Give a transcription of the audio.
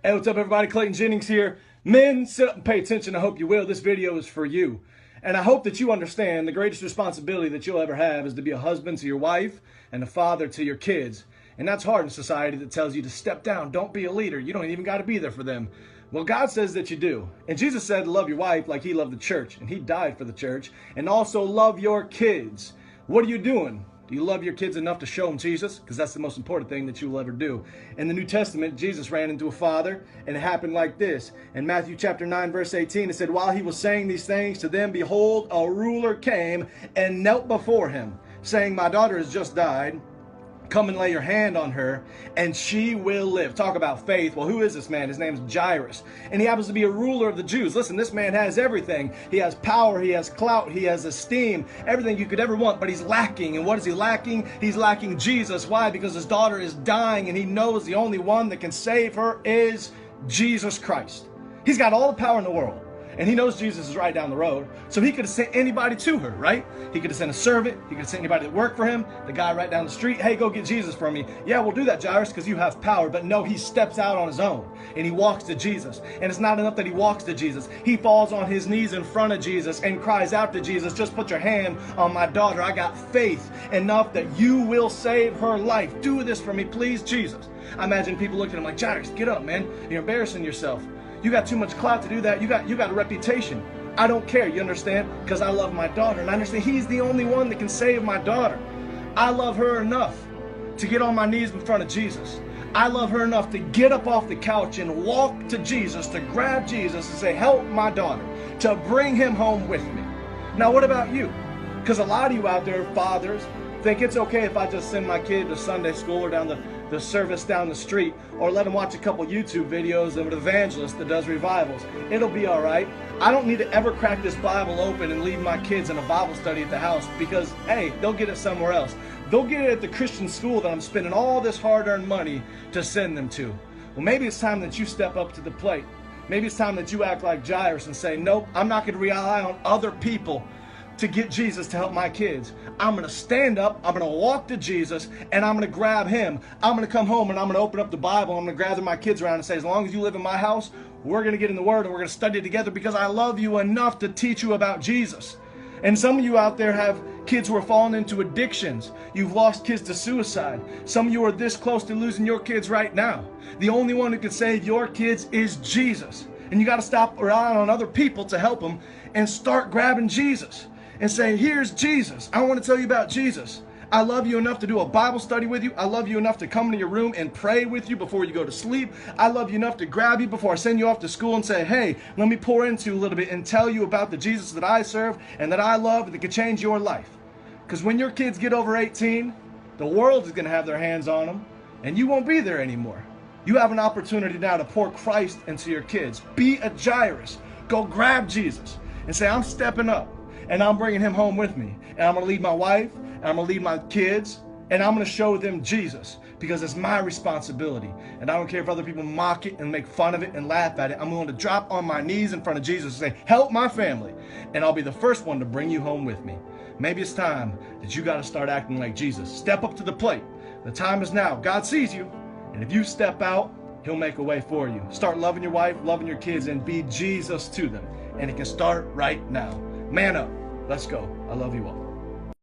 Hey, what's up everybody? Clayton Jennings here. Men, sit up and pay attention. I hope you will. This video is for you. And I hope that you understand the greatest responsibility that you'll ever have is to be a husband to your wife and a father to your kids. And that's hard in society that tells you to step down. Don't be a leader. You don't even got to be there for them. Well, God says that you do. And Jesus said love your wife like he loved the church. And he died for the church. And also love your kids. What are you doing? Do you love your kids enough to show them Jesus? Because that's the most important thing that you will ever do. In the New Testament, Jesus ran into a father, and it happened like this. In Matthew chapter 9, verse 18, it said, while he was saying these things to them, behold, a ruler came and knelt before him, saying, my daughter has just died. Come and lay your hand on her, and she will live. Talk about faith. Well, who is this man? His name is Jairus, and he happens to be a ruler of the Jews. Listen, this man has everything. He has power, he has clout, he has esteem, everything you could ever want, but he's lacking. And what is he lacking? He's lacking Jesus. Why? Because his daughter is dying, and he knows the only one that can save her is Jesus Christ. He's got all the power in the world. And he knows Jesus is right down the road. So he could have sent anybody to her, right? He could have sent a servant. He could have sent anybody that worked for him. The guy right down the street. Hey, go get Jesus for me. Yeah, we'll do that, Jairus, because you have power. But no, he steps out on his own. And he walks to Jesus. And it's not enough that he walks to Jesus. He falls on his knees in front of Jesus and cries out to Jesus, just put your hand on my daughter. I got faith enough that you will save her life. Do this for me, please, Jesus. I imagine people looking at him like, Jairus, get up, man. You're embarrassing yourself. You got too much clout to do that. You got a reputation. I don't care, you understand? Because I love my daughter, and I understand he's the only one that can save my daughter. I love her enough to get on my knees in front of Jesus. I love her enough to get up off the couch and walk to Jesus, to grab Jesus and say, help my daughter, to bring him home with me. Now, what about you? Because a lot of you out there, fathers, think it's okay if I just send my kid to Sunday school or down the service down the street, or let him watch a couple YouTube videos of an evangelist that does revivals. It'll be all right. I don't need to ever crack this Bible open and leave my kids in a Bible study at the house because, hey, they'll get it somewhere else. They'll get it at the Christian school that I'm spending all this hard-earned money to send them to. Well, maybe it's time that you step up to the plate. Maybe it's time that you act like Jairus and say, nope, I'm not going to rely on other people to get Jesus to help my kids. I'm going to stand up, I'm going to walk to Jesus, and I'm going to grab him. I'm going to come home and I'm going to open up the Bible. I'm going to gather my kids around and say, as long as you live in my house, we're going to get in the Word and we're going to study together because I love you enough to teach you about Jesus. And some of you out there have kids who are falling into addictions. You've lost kids to suicide. Some of you are this close to losing your kids right now. The only one who can save your kids is Jesus. And you got to stop relying on other people to help them and start grabbing Jesus. And say, here's Jesus. I want to tell you about Jesus. I love you enough to do a Bible study with you. I love you enough to come into your room and pray with you before you go to sleep. I love you enough to grab you before I send you off to school and say, hey, let me pour into you a little bit and tell you about the Jesus that I serve and that I love and that can change your life. Because when your kids get over 18, the world is going to have their hands on them and you won't be there anymore. You have an opportunity now to pour Christ into your kids. Be a Jairus. Go grab Jesus and say, I'm stepping up. And I'm bringing him home with me. And I'm going to lead my wife, and I'm going to lead my kids, and I'm going to show them Jesus because it's my responsibility. And I don't care if other people mock it and make fun of it and laugh at it. I'm going to drop on my knees in front of Jesus and say, help my family. And I'll be the first one to bring you home with me. Maybe it's time that you got to start acting like Jesus. Step up to the plate. The time is now. God sees you. And if you step out, he'll make a way for you. Start loving your wife, loving your kids, and be Jesus to them. And it can start right now. Man up. Let's go. I love you all.